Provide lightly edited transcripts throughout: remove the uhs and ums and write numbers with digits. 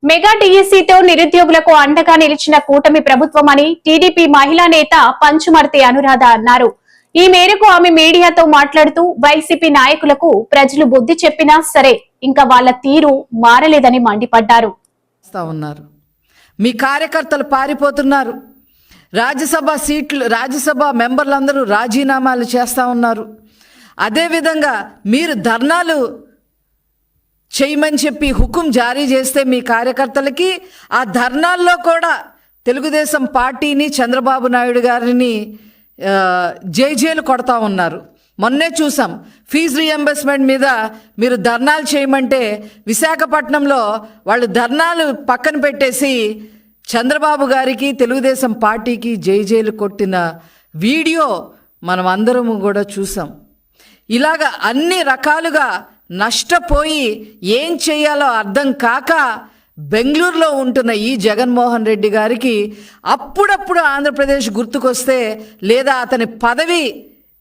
Mega డిఎస్సితో నిరుద్యోగులకు అండగా నిలిచిన కూటమి ప్రభుత్వమని టీడీపీ మహిళా నేత పంచుమర్తి అనురాధ అన్నారు. ఈ మేరకు ఆమె మీడియాతో మాట్లాడుతూ వైసీపీ నాయకులకు ప్రజలు బుద్ధి చెప్పినా సరే ఇంకా వాళ్ల తీరు మారలేదని మండిపడ్డారు. మీ కార్యకర్తలు పారిపోతున్నారు. రాజ్యసభ మెంబర్లందరూ రాజీనామాలు చేస్తా ఉన్నారు. అదేవిధంగా మీరు ధర్నాలు చేయమని చెప్పి హుకుం జారీ చేస్తే మీ కార్యకర్తలకి ఆ ధర్నాల్లో కూడా తెలుగుదేశం పార్టీని చంద్రబాబు నాయుడు గారిని జైలు కొడతా ఉన్నారు. మొన్నే చూసాం, ఫీజు రీఎంబర్స్మెంట్ మీద మీరు ధర్నాలు చేయమంటే విశాఖపట్నంలో వాళ్ళు ధర్నాలు పక్కన పెట్టేసి చంద్రబాబు గారికి తెలుగుదేశం పార్టీకి జైలు కొట్టిన వీడియో మనం అందరము కూడా చూసాం. ఇలాగ అన్ని రకాలుగా నష్టపోయి ఏం చేయాలో అర్థం కాక బెంగళూరులో ఉంటున్న ఈ జగన్మోహన్ రెడ్డి గారికి అప్పుడప్పుడు ఆంధ్రప్రదేశ్ గుర్తుకొస్తే లేదా అతని పదవి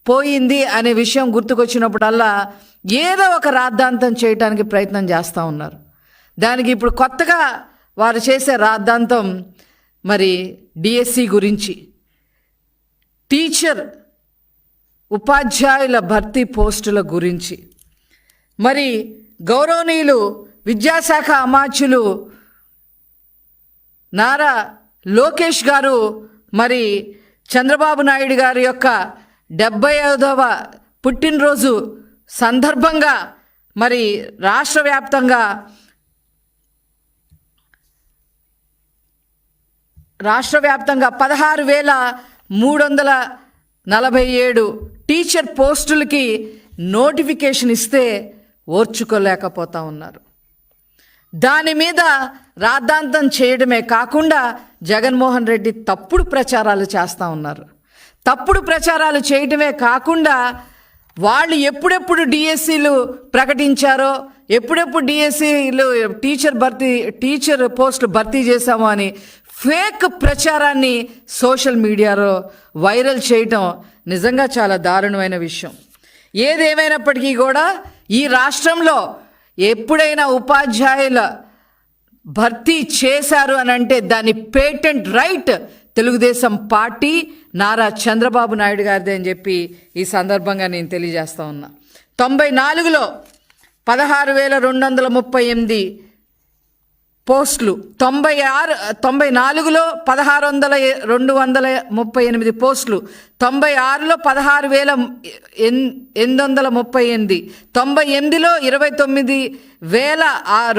పోయింది అనే విషయం గుర్తుకొచ్చినప్పుడల్లా ఏదో ఒక రాద్ధాంతం చేయడానికి ప్రయత్నం చేస్తూ ఉన్నారు. దానికి ఇప్పుడు కొత్తగా వారు చేసే రాద్ధాంతం మరి డిఎస్సి గురించి, టీచర్ ఉపాధ్యాయుల భర్తీ పోస్టుల గురించి. మరి గౌరవనీయులు విద్యాశాఖ అమాత్యులు నారా లోకేష్ గారు మరి చంద్రబాబు నాయుడు గారి యొక్క 75వ పుట్టినరోజు సందర్భంగా మరి రాష్ట్ర వ్యాప్తంగా 16,347 టీచర్ పోస్టులకి నోటిఫికేషన్ ఇస్తే ఓర్చుకోలేకపోతా ఉన్నారు. దాని మీద రాద్ధాంతం చేయడమే కాకుండా జగన్మోహన్ రెడ్డి తప్పుడు ప్రచారాలు చేస్తూ ఉన్నారు. తప్పుడు ప్రచారాలు చేయడమే కాకుండా వాళ్ళు ఎప్పుడెప్పుడు డిఎస్సీలు ప్రకటించారో, ఎప్పుడెప్పుడు డిఎస్సీలు టీచర్ పోస్టులు భర్తీ చేశామో అని ఫేక్ ప్రచారాన్ని సోషల్ మీడియాలో వైరల్ చేయటం నిజంగా చాలా దారుణమైన విషయం. ఏదేమైనప్పటికీ కూడా ఈ రాష్ట్రంలో ఎప్పుడైనా ఉపాధ్యాయుల భర్తీ చేశారు అని అంటే దాని patent right Telugu Desam party Nara Chandrababu Naidu గారిదే అని చెప్పి ఈ సందర్భంగా నేను తెలియజేస్తా ఉన్నా. 94లో 16,238 పోస్టులు, 94లో 16,238 పోస్టులు, 96లో 16,838, 98లో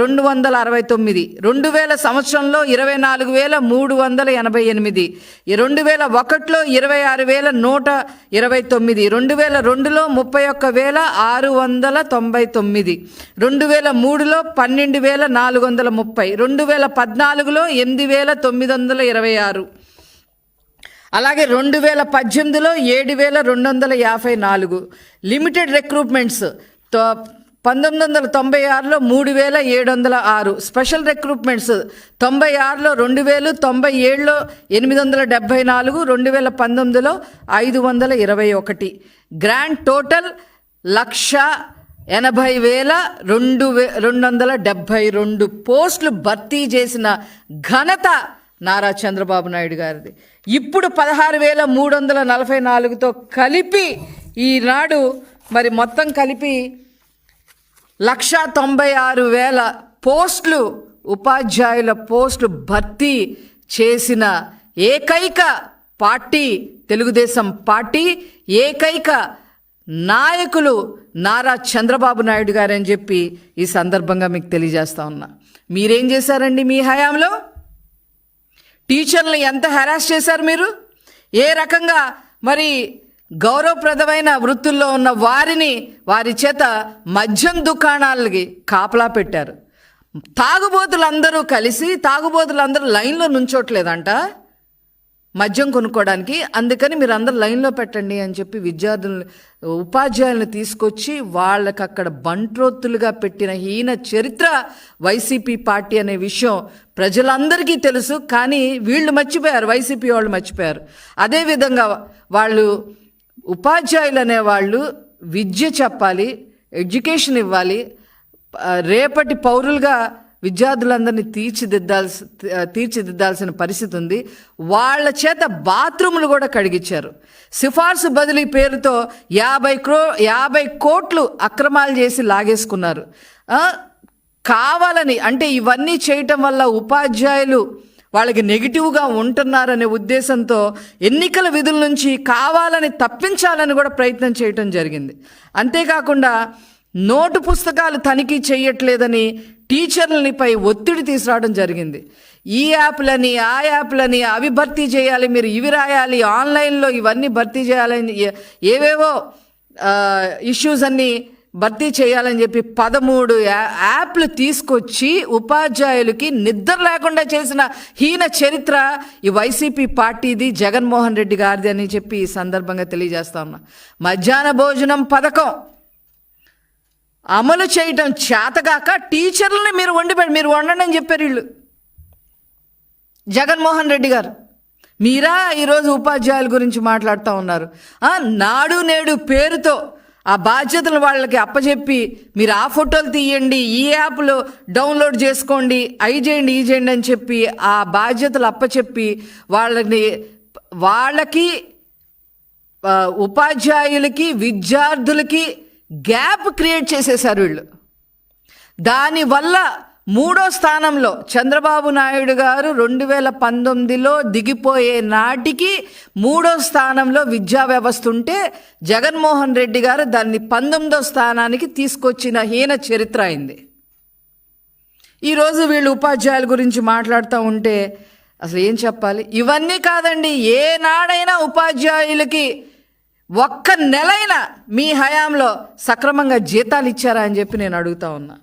29,269, 2000 సంవత్సరంలో 24,388, 2001లో 26,129, 2002లో 31,699, 2003లో 12,430, 2014లో 8,926, అలాగే 2018లో 7,254. లిమిటెడ్ రిక్రూట్మెంట్స్ 1996లో 3,706, స్పెషల్ రిక్రూట్మెంట్స్ 96లో 2,000, 97లో 874, 2019లో 521. గ్రాండ్ టోటల్ 1,80,272 పోస్టులు భర్తీ చేసిన ఘనత నారా చంద్రబాబు నాయుడు గారిది. ఇప్పుడు 16,344తో కలిపి ఈనాడు మరి మొత్తం కలిపి 1,96,000 పోస్టులు, ఉపాధ్యాయుల పోస్టులు భర్తీ చేసిన ఏకైక పార్టీ తెలుగుదేశం పార్టీ, ఏకైక నాయకులు నారా చంద్రబాబు నాయుడు గారని చెప్పి ఈ సందర్భంగా మీకు తెలియజేస్తా ఉన్నా. మీరేం చేశారండి మీ హయాంలో? టీచర్లు ఎంత హెరాస్ చేశారు మీరు? ఏ రకంగా మరి గౌరవప్రదమైన వృత్తుల్లో ఉన్న వారి చేత మద్యం దుకాణాలకి కాపలా పెట్టారు. తాగుబోతులందరూ లైన్లో నుంచోట్లేదంట మద్యం కొనుక్కోవడానికి. అందుకని మీరు అందరు లైన్లో పెట్టండి అని చెప్పి ఉపాధ్యాయులను తీసుకొచ్చి వాళ్ళకి అక్కడ బంట్రోత్తులుగా పెట్టిన హీన చరిత్ర వైసీపీ పార్టీ అనే విషయం ప్రజలందరికీ తెలుసు. కానీ వీళ్ళు మర్చిపోయారు, వైసీపీ వాళ్ళు మర్చిపోయారు. అదేవిధంగా వాళ్ళు ఉపాధ్యాయులు అనేవాళ్ళు విద్య చెప్పాలి, ఎడ్యుకేషన్ ఇవ్వాలి, రేపటి పౌరులుగా విద్యార్థులందరినీ తీర్చిదిద్దాల్సిన పరిస్థితి ఉంది. వాళ్ళ చేత బాత్రూములు కూడా కడిగించారు. సిఫార్సు బదిలీ పేరుతో 50 కోట్లు అక్రమాలు చేసి లాగేసుకున్నారు. కావాలని అంటే ఇవన్నీ చేయటం వల్ల ఉపాధ్యాయులు వాళ్ళకి నెగిటివ్గా ఉంటున్నారనే ఉద్దేశంతో ఎన్నికల విధుల నుంచి కావాలని తప్పించాలని కూడా ప్రయత్నం చేయటం జరిగింది. అంతేకాకుండా నోటు పుస్తకాలు తనిఖీ చేయట్లేదని టీచర్లపై ఒత్తిడి తీసుకురావడం జరిగింది. ఈ యాప్లని ఆ యాప్లని అవి భర్తీ చేయాలి, మీరు ఇవి రాయాలి, ఆన్లైన్లో ఇవన్నీ భర్తీ చేయాలని ఏవేవో ఇష్యూస్ అన్నీ భర్తీ చేయాలని చెప్పి 13 యాప్లు తీసుకొచ్చి ఉపాధ్యాయులకి నిద్ర లేకుండా చేసిన హీన చరిత్ర ఈ వైసీపీ పార్టీది, జగన్మోహన్ రెడ్డి గారిది అని చెప్పి ఈ సందర్భంగా తెలియజేస్తా ఉన్నా. మధ్యాహ్న భోజనం పథకం అమలు చేయటం చేతగాక టీచర్లని మీరు వండండి అని చెప్పారు వీళ్ళు. జగన్మోహన్ రెడ్డి గారు మీరా ఈరోజు ఉపాధ్యాయుల గురించి మాట్లాడుతూ ఉన్నారు. నాడు నేడు పేరుతో ఆ బాధ్యతలు వాళ్ళకి అప్పచెప్పి మీరు ఆ ఫోటోలు తీయండి, ఈ యాప్లో డౌన్లోడ్ చేసుకోండి, అవి చేయండి ఈ చేయండి అని చెప్పి ఆ బాధ్యతలు అప్పచెప్పి వాళ్ళకి ఉపాధ్యాయులకి విద్యార్థులకి గ్యాప్ క్రియేట్ చేసేశారు వీళ్ళు. దానివల్ల 3వ స్థానంలో చంద్రబాబు నాయుడు గారు 2019లో దిగిపోయే నాటికి 3వ స్థానంలో విద్యా వ్యవస్థ ఉంటే జగన్మోహన్ రెడ్డి గారు దాన్ని 19వ స్థానానికి తీసుకొచ్చిన హీన చరిత్ర అయింది. ఈరోజు వీళ్ళు ఉపాధ్యాయుల గురించి మాట్లాడుతూ ఉంటే అసలు ఏం చెప్పాలి? ఇవన్నీ కాదండి, ఏనాడైనా ఉపాధ్యాయులకి ఒక్క నెలైనా మీ హయాంలో సక్రమంగా జీతాలు ఇచ్చారా అని చెప్పి నేను అడుగుతా ఉన్నా.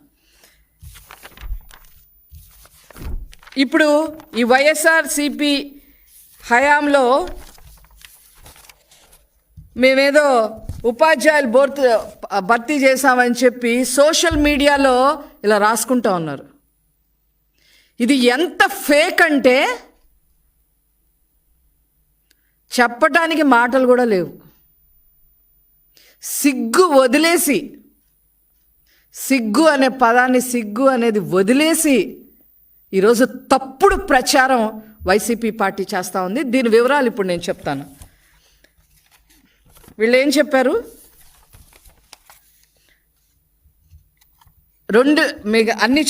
ఇప్పుడు ఈ వైఎస్ఆర్సిపి హయాంలో మేమేదో ఉపాధ్యాయులు భర్తీ చేశామని చెప్పి సోషల్ మీడియాలో ఇలా రాసుకుంటా ఉన్నారు. ఇది ఎంత ఫేక్ అంటే చెప్పటానికి మాటలు కూడా లేవు. సిగ్గు వదిలేసి, సిగ్గు అనే పదాన్ని, సిగ్గు అనేది వదిలేసి ఈరోజు తప్పుడు ప్రచారం వైసీపీ పార్టీ చేస్తూ ఉంది. దీని వివరాలు ఇప్పుడు నేను చెప్తాను. వీళ్ళు ఏం చెప్పారు? మీకు అన్నీ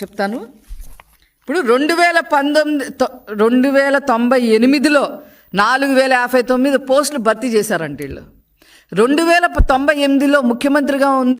చెప్తాను. ఇప్పుడు 2098లో 4059 పోస్టులు భర్తీ చేశారంట వీళ్ళు. 2098లో ముఖ్యమంత్రిగా ఉంది